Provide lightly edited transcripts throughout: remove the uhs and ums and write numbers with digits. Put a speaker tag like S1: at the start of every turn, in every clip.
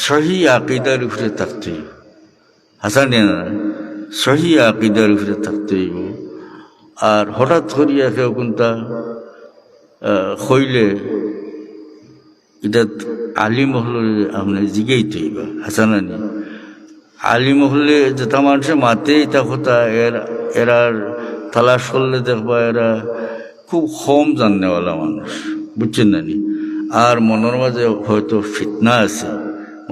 S1: সহি আকিদার উপরে থাকতে হইব। হাসান না, সহি আকিদার উপরে থাকতে হইব। আর হঠাৎ করিয়া কেউ কোনটা হইলে এটা আলিম হলে আপনি জিগাইতে হইবা। হাসানানি আলিম হলে যেটা মানুষে মাতে এটা কথা এরার তালাশ করলে দেখবা এরা খুব কম জাননেওয়ালা মানুষ, বুঝছেন না নি? আর মনের মাঝে হয়তো ফিতনা আছে,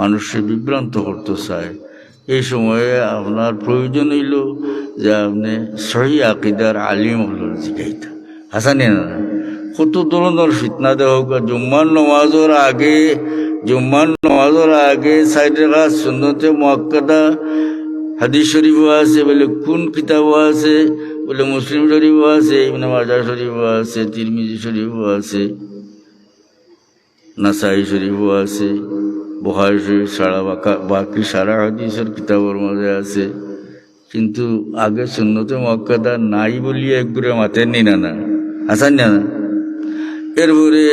S1: মানুষকে বিভ্রান্ত করতে চায়। এই সময়ে আপনার প্রয়োজন হইল যে আপনি সহি আকিদার আলিম হলো জিগাইতা। হাসানি না, কত ধরনের ফিতনা দেওয়া হোক। জুম্মার নমাজের আগে সাইড রাখা সুন্নতে মুআক্কাদা হাদিস শরীফও আছে, বলে কোন কিতাবও আছে, বলে মুসলিম শরীফও আছে, ইবনে মাজাহ শরীফও আছে, তিরমিজি শরীফও আছে, নাসাই শরীফও আছে, বুখারী শরীফ ছাড়া বাকি সারা হাদিসের কিতাবের মধ্যে আছে। কিন্তু আগে সুন্নতে মুআক্কাদা নাই বলিয়া একগুড়ে মাতেন নি না হাসান না। এরপরে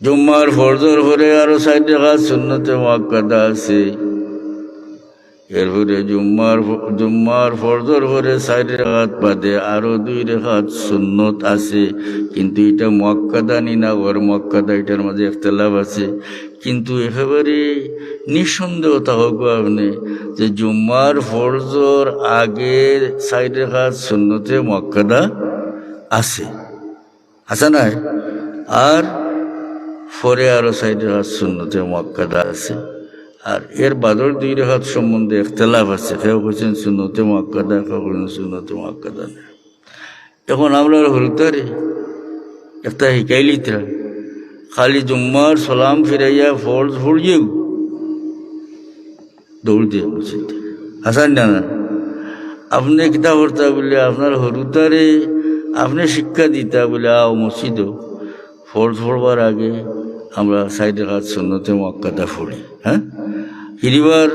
S1: জুম্মার ফরজর পরে আরো 60 রাকাত সুন্নতে মুআক্কাদা আছে। এরপরে জুম্মার ফরজর পরে 60 রাকাত বাদে আরো 2 রাকাত সুন্নত আছে। কিন্তু এটা মুআক্কাদা নি না ওর মুআক্কাদা, এটার মাঝে ইখতিলাফ আছে। কিন্তু একেবারে নিঃসন্দেহ থাকবো আপনি যে জুম্মার ফরজর আগে 60 রাকাত সুন্নতে মুআক্কাদা আছে, আছে না? আর পরে আরো 60 রাকাত সুন্নতে মুআক্কাদা আছে। আর এর বাদর 2 রাকাত সম্বন্ধে ইখতিলাফ আছে। কেউ বলছেন সুন্নতে মুআক্কাদা, কেউ বলছেন সুন্নতে মুআক্কাদা না। এখন আমরা হরুতারে একটা হিকাইলিতা খালি জুম্মার সালাম ফিরাইয়া ফরজ পড়িয়ে দৌড় দিয়ে বলছেন হাসান না। আপনি কিতা করতা বলে আপনার হরুতারে আপনি শিক্ষা দিতা বলে আও মসজিদ ফরজ পড়বার আগে আমরা 60 রাকাত সুন্নতে মুআক্কাদা পড়ি। হ্যাঁ, হিরিবার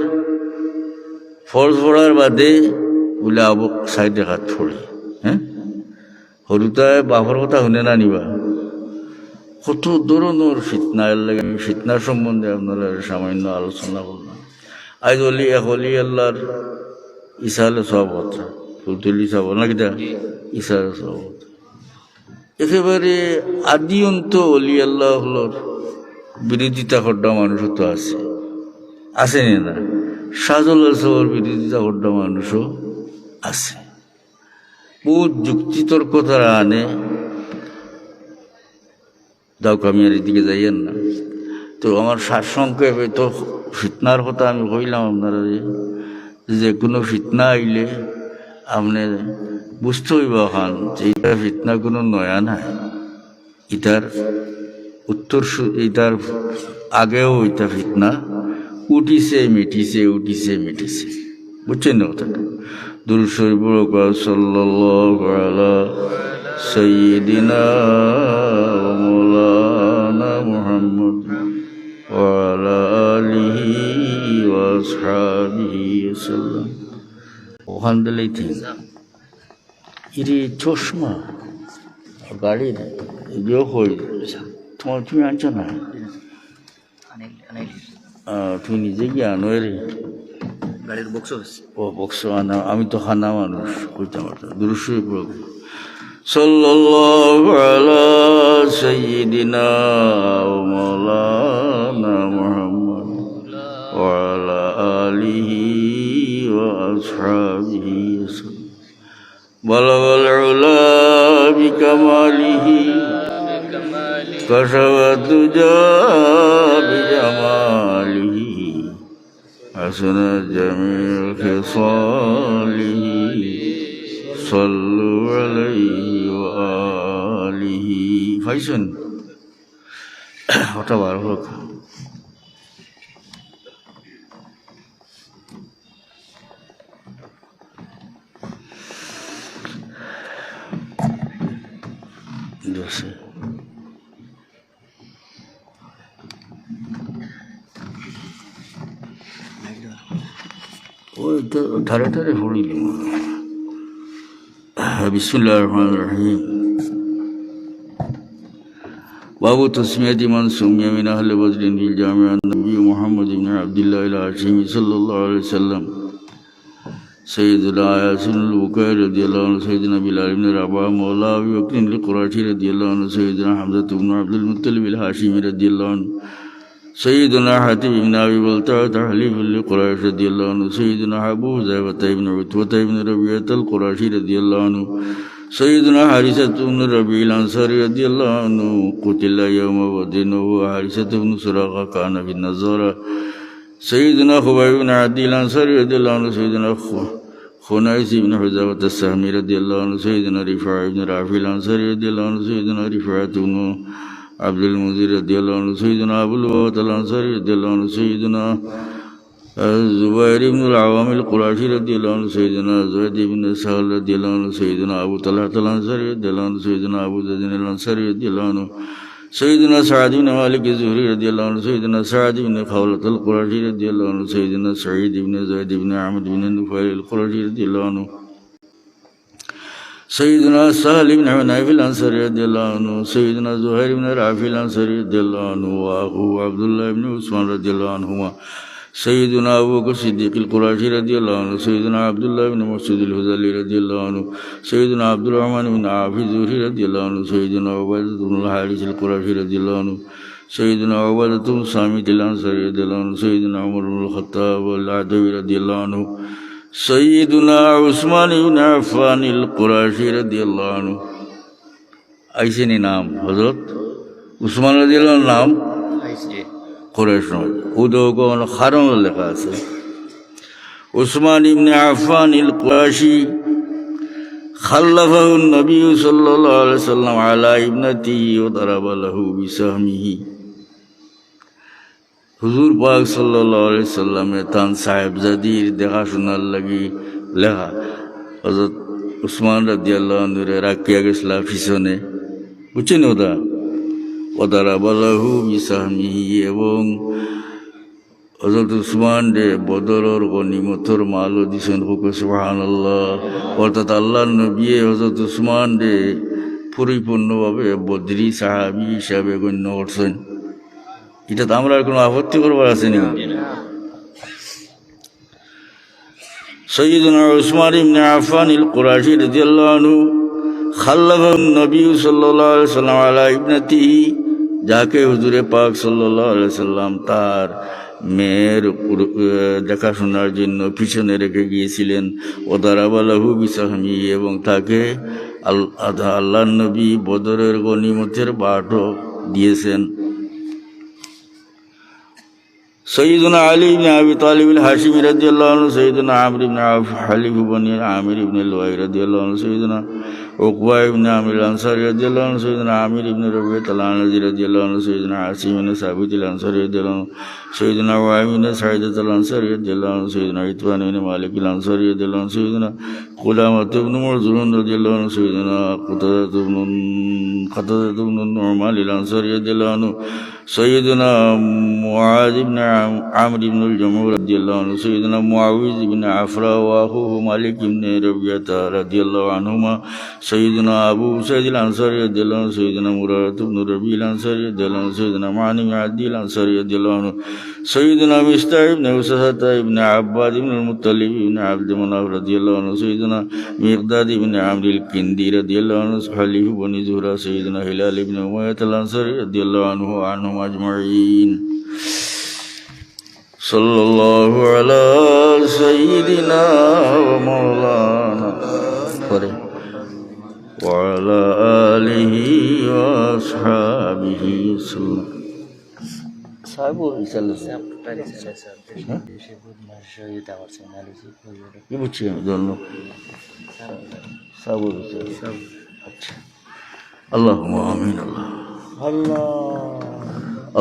S1: ফরজ পড়ার বাদে বলে আবু 60 রাকাত পড়ি। হ্যাঁ, হরুতায় বাপর কথা শুনে না নিবা। কত ধরনের ফিতনা, এর লাগে আমি ফিতনা সম্বন্ধে আপনারা সামান্য আলোচনা করলাম। আজ এক অলি আল্লাহর ইসালে সব কথা ফুলতুলি সব না কিটা ইসালে সব একেবারে আদিয়ন্ত অলি আল্লাহ হলোর বিরোধিতা করডা মানুষও তো আছে না? শাহজুল্লাহ সাহর বিরোধিতা করডা মানুষও আছে। বহুত যুক্তিতর্ক তারা আনে। দাও আমি আর এদিকে যাইয়েন না। তো আমার সারসংক্ষেপে তো ফিতনার কথা আমি কইলাম আপনারা, যে কোনো ফিতনা আইলে আপনি বুঝতে হইব খান যে এটা ফিতনা কোনো নয়া নাই। এটার এটার আগেও এটা ফিতনা উঠিছে মিটিছে, বুঝছেন না কথাটা? দুরূদ শরীফ পড়ো, সাল্লাল্লাহু আলা সাইয়্যিদিনা ওয়া মাওলানা মুহাম্মদ ওয়া আলা আলিহি ওয়া আসহাবিহি ওয়াসাল্লাম। ওখান দিলেই ঠিক ইরে চশমা গাড়ি ইয়ে হই তুমি আনছো না? তুমি নিজে গিয়ে আনো রে গাড়ির বক্স। ও বক্স আনা, আমি তো খানা মানুষ কইতে পারতাম। দুরূদ শরীফ পড়ো, সাল্লাল্লাহু আলা সাইয়্যিদিনা ওয়া মাওলানা মুহাম্মদ ওয়া আলা আলিহি ওয়া আসহাবিহি ওয়াসাল্লাম। বালাগাল উলা বিকামালিহি কাশাফাত দুজা বিজামালিহি হাসানা জামিল খিসালিহি সাল্লু আলাইহি ওয়া আলিহি। ফাইসন ওটা বার হোক। ওই তো ধারে ধারে পড়িল। বিসমিল্লাহির রহমানির রহিম। باب تسمية من سمي من أهل بدر في الجامع النبي محمد بن عبد الله الهاشمي صلى الله عليه وسلم سيدنا ياسين البكائي رضي الله عنه سيدنا بلال بن رباح مولى أبي بكر القرشي رضي الله عنه سيدنا حمزة بن عبد المطلب الهاشمي رضي الله عنه سيدنا حاتم بن أبي بلتعة حليف لقريش رضي الله عنه سيدنا أبو حذيفة بن عتبة بن ربيعة القرشي رضي الله عنه سيدنا حارثة بن ربيع الأنصاري رضي الله عنه قتل يوم بدر وهو حارثة بن سراقة كان في النظارة سيدنا خبيب بن عدي الأنصاري رضي الله عنه سيدنا خنيس بن حذافة السهمي رضي الله عنه سيدنا رفاعة بن رافع الأنصاري رضي الله عنه سيدنا رفاعة بن عبد المنذر رضي الله عنه سيدنا أبو لبابة الأنصاري رضي الله عنه سيدنا الزبير بن العوام القرشي رضي الله عنه سيدنا زيد بن سهل رضي الله عنه سيدنا أبو طلحة الأنصاري رضي الله عنه سيدنا أبو زيد الأنصاري رضي الله عنه سيدنا سعد بن مالك الزهري رضي الله عنه سيدنا سعد بن خولة القرشي رضي الله عنه سيدنا سعيد بن زيد بن عمرو بن النفيل القرشي رضي الله عنه سيدنا سهل بن حنيف الأنصاري رضي الله عنه سيدنا زهير بن رافع الأنصاري رضي الله عنه وأخوه عبد الله بن عثمان رضي الله عنهما سيدنا أبو بكر الصديق القرشي رضي الله عنه سيدنا عبد الله بن مسعود الهذلي رضي الله عنه سيدنا عبد الرحمن بن عوف الزهري رضي الله عنه سيدنا عبادة بن الحارث القرشي رضي الله عنه سيدنا عبادة بن صامت الأنصاري رضي الله عنه سيدنا عمر بن الخطاب العدوي رضي الله عنه سيدنا عثمان بن عفان القرشي رضي الله عنه ऐसे नहीं नाम हजरत उस्मान रज़ी अल्लाह अन्हु नाम कुरैश खुदों को खारों में लिखा है उस्मान इब्न अफ़्फ़ान अल-कुरैशी खल्लफ़हु नबी सल्लल्लाहु अलैहि वसल्लम अला इब्नतिही व दरब लहु बिसहमिही हुजूर पाक सल्लल्लाहु अलैहि वसल्लम ने तान साहिबजादीर देखाशोनार लगी লেখা হযরত উসমান রাদিয়াল্লাহু আনহু রাখিয়া গেছিল পিছনে বুঝছেন ওটা ওদারাবালাহু বিসাহমিহি এবং হযরত উসমান রে বদরের গনিমতের মালও দিছেন সুবহানাল্লাহ অর্থাৎ আল্লাহর নবী হযরত উসমান রে পরিপূর্ণভাবে বদরি সাহাবী হিসাবে গণ্য করছেন এটা তো আমরা কোনো আপত্তি করবার আছে না سيدنا عثمان بن عفان القرشي رضي الله عنه خلفه النبي صلى الله عليه وسلم على ابنته যাকে হুজুরে পাক সাল্লাল্লাহু আলাইহি ওয়াসাল্লাম তার মেয়ের দেখাশোনার জন্য পিছনে রেখে গিয়েছিলেন ওদারাবালাহু বিসাহমি এবং তাকে আল্লাহর নবী বদরের গনিমতের বাটও দিয়েছেন سيدنا علي بن أبي طالب الهاشمي رضي الله عنه سيدنا عمرو بن عوف حليف بن عامر بن لؤي رضي الله عنه سيدنا عقبة بن عامر الأنصاري رضي الله عنه سيدنا عامر بن ربيعة العنزي رضي الله عنه سيدنا عاصم بن ثابت الأنصاري رضي الله عنه سيدنا وهيب بن سعيدة الأنصاري رضي الله عنه سيدنا عتبان بن مالك الأنصاري رضي الله عنه سيدنا قدامة بن مرزون رضي الله عنه سيدنا قتادة بن النعمان الأنصاري رضي الله عنه سيدنا معاذ بن عمرو بن الجموع رضي الله عنه سيدنا معاوية بن عفراء وأخوه مالك بن ربيعة رضي الله عنهما سيدنا أبو سعيد الأنصاري رضي الله عنه سيدنا مرارة بن ربيع الأنصاري رضي الله عنه سيدنا معن بن عدي الأنصاري رضي الله عنه سيدنا مستعب بن وسهة بن عباد بن المطلب بن عبد مناف رضي الله عنه سيدنا مقداد بن عمرو الكندي رضي الله عنه حليف بن زهرة سيدنا هلال بن أمية الأنصاري رضي الله عنه وعنهم أجمعين صلى الله على سيدنا ومولانا وعلى آله وأصحابه وسلم সাহেবও কি বুঝছি আমি জন্য সাহেব আচ্ছা আল্লাহুম্মা আমিন আল্লাহ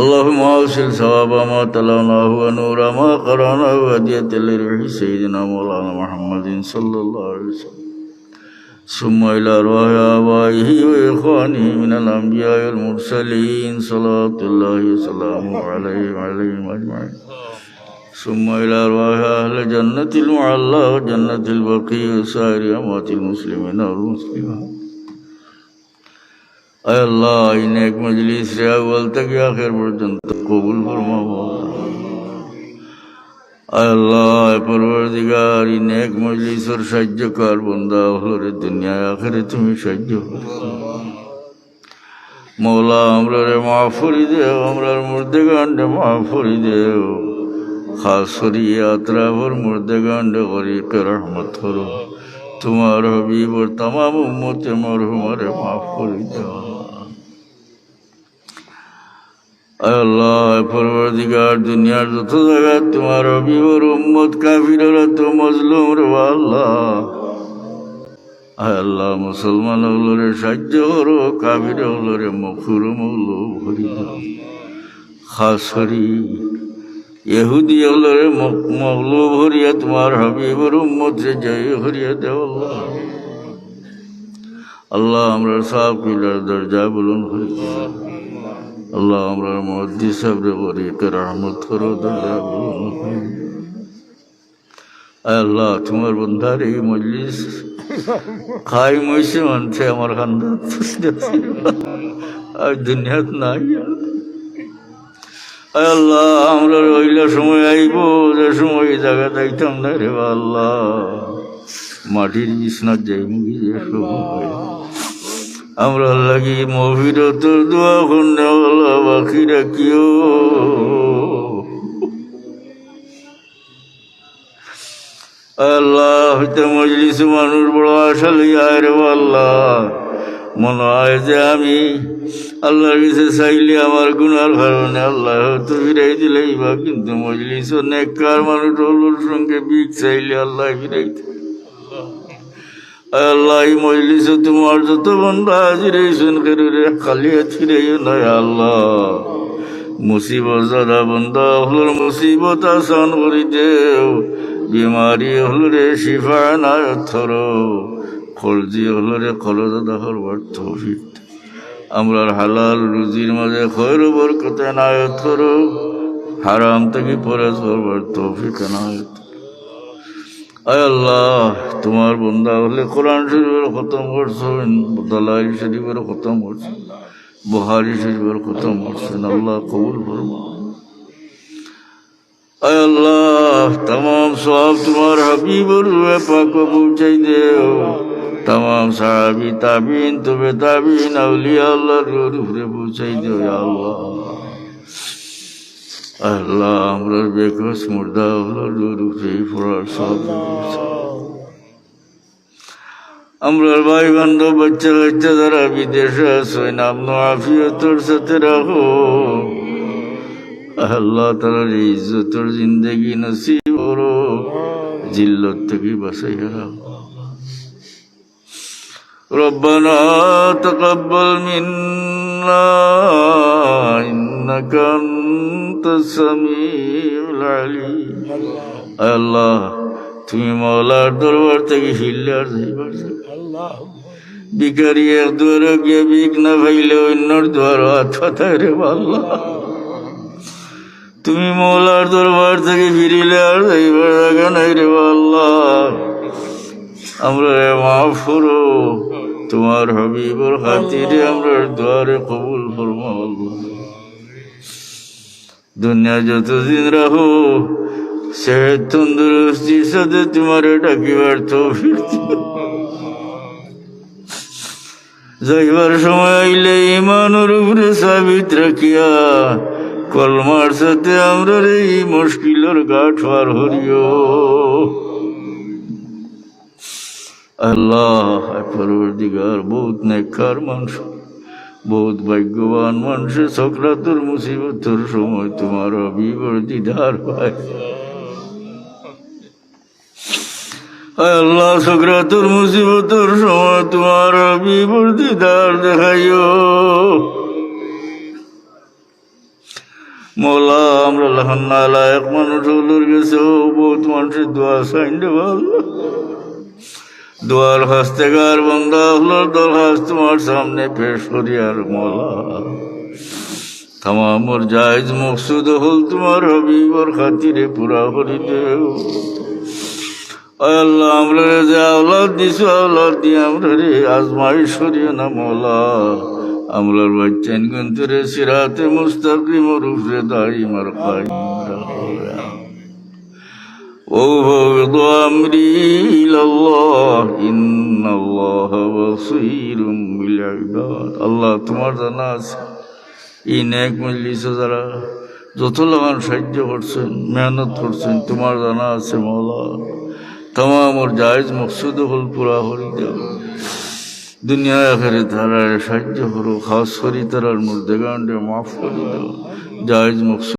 S1: اللهم أوصل ثواب ما تلوناه ونور ما قرأناه وهدية لروح سيدنا مولانا محمد صلى الله عليه وسلم ثم إلى أرواح آبائه وإخوانه من الأنبياء والمرسلين صلاة الله وسلامه عليه وعليهم أجمعين ثم إلى أرواح أهل جنة المعلى وجنة البقيع وسائر أموات المسلمين والمسلمات আয় আল্লাহ এই নেক মজলিস রে আউয়াল থেকে আখির পর্যন্ত কবুল ফরমাও। আয় আল্লাহ পরওয়ারদিগার এই নেক মজলিসের সাহায্যকার বান্দা হলরে দুনিয়ায় আখিরে তুমি সাহায্য করো। মৌলা আমরা রে মাফ করি দেও, আমরার মুর্দেগান্ডে মাফ করি দেও। খাস করি আতরাফর মুর্দেগান্ডে গরিকে রহমত করো। তোমার হবিবর তামাম উম্মতে মরহুমারে মাফ করি দেও। আয় আল্লাহ পরওয়ারদিগার দুনিয়ার যত জায়গা তোমার হবিবর উম্মত কাফিররা তো মজলুম রে আল্লাহ। আয় আল্লাহ মুসলমান হলরে সাহায্য করো, কাফির হলরে মখরুম হলো ভরি দাও। খাস করি ইহুদি হলরে মগলু ভরিয়া তোমার হবিবর উম্মত রে জয় ভরিয়া দেও আল্লাহ। আল্লাহ আমরা সব পিলার দরজা বুলন করি দাও। আল্লাহ আমরা মুহাদ্দিস সাহেব রে গরিকে রহমত করো, দরজা বুলন করি। আয় আল্লাহ তোমার বন্ধার এই মজলিস খাই মইছে মানছে আমার খান্দা আর দুনিয়াত নাই। আয় আল্লাহ আমরা রইলা সময় আইব যে সময় এই জায়গা যাইতাম না রে আল্লাহ। মাটির বিছনাত যাইব কি যে সময় আমরা লাগি মহির তোর দোয়া কন্যা আল্লাহ বাকি রাখিও। আল্লাহ হইতে মজলিস মানুষ বড় আশা লইয়া রে আল্লাহ। মনে হয় যে আমি আল্লাহর কাছে চাইলে আমার গুনার কারণে আল্লাহ হয়তো ফিরাই দিলেই বা, কিন্তু মজলিস নেককার মানুষ হলোর সঙ্গে বিক চাইলে আল্লাহ ফিরাইতে। আল্লাহ এই মজলিস তোমার যত বান্দা হাজির হইছেন রে খালি হাত ফিরাইও না আল্লাহ। মুসিবত যারা বান্দা হলোর মুসিবত আসান করি দেও। বিমারি হলরে শিফা নায়ত ধরো, খরজি হলরে খরচ আদা করবার তৌফিক। আমরার হালাল রুজির মাঝে খৈর বরকতে নায়ত করো, হারাম থেকে পরেজ করবার তৌফিক নায়ত। আয় আল্লাহ তোমার বন্দা হলে কোরআন শরীফের খতম করছেন, দালাইল শরীফের খতম করছেন, বুখারী শরীফের খতম করছেন। আল্লাহ কবুল ফরমা। আয় আল্লাহ तमाम সওয়াব তোমার হাবিবুর রূহে পাক পৌঁছাই দেও। तमाम সাহাবী তাবিঈন তবে তাবিঈন আউলিয়া আল্লাহর রূহে পৌঁছাই দেও ইয়া আল্লাহ। আল্লাহ আমরা বেকস মুর্দা আল্লাহর রূহে পড়ার সব আমরার ভাই বান্ধব বাচ্চা কাচ্চা যারা বিদেশে আছে নাম আফিয়তর সাথে রাখো। আল্লাহ তাআলার ইজ্জতের জিন্দেগি নসিব করো, জিল্লত থেকে বাঁচাইয়া রাখো। রব্বানা তাকাব্বাল মিন্না ইন্নাকা আনতাস সামিউল আলিম। আল্লাহ তুমি মওলার দরবার থেকে হিল্লার যাইবার ভিখারি এক দুয়ারে গিয়ে ভিক না পাইলে অন্যর দুয়ার হাত পাতায় রে আল্লাহ। তুমি মৌলার দরবার থেকে ফিরিলে আর যাইবার জায়গা নাই রে আল্লাহ। আমরা মাফ করো, তোমার হাবিবর খাতিরে আমরা দুয়ারে কবুল ফরমা আল্লাহ। দুনিয়া যতদিন রাখো সেহত তন্দুরুস্তির সাথে তোমার ডাকিবার তৌফিক দিও। যাইবার সময় আইলে ইমানের উপরে সাবিত রাখিয়া কলমার সাথে আমরা এই মুশকিলের ঘাট পার হরিও। আল্লাহ পরওয়ারদিগার বহুত নেককার মানুষ, বহুত ভাগ্যবান মানুষ সকরাতুর মুসিবতের সময় তোমার হাবিবর দিদার হয়। আল্লাহ সকরাতুর মুসিবতের সময় তোমার হাবিবর দিদার দেখাইও। মৌলা আমরা লাহান্নালায়ক মানুষ হলোর গেছেও বহুত মানুষের দোয়া চাইন রে আল্লাহ। দোয়ার হস্তেগার বন্দা হলোর দরখাস্ত তোমার সামনে পেশ করি। আর মৌলা তামামর জায়েজ মকসুদ হল তোমার হাবিবর খাতিরে পুরা করি দেও। আল্লাহ আমরা যে আওলাদ দিছো আওলাদ দিয়ে আমরা রে আজমাইশ করিও না মৌলা। আমলার বাচ্চান গন্তরে সিরাতে মুস্তাকিম রূপে দাইমার কায়েম রাখো وأفوض أمري إلى الله إن الله بصير بالعباد الله তোমার জানা আছে এই নেক মজলিসে যারা যত লাগান সাহায্য করছেন মেহনত করছেন তোমার জানা আছে মওলা तमाम और जायज़ मकसूद हल पूरा हो जाओ दुनिया आखिरत तारा साहाय्य करो खास करी तारार मुर्देगान माफ कर दो जायज़ मकसूद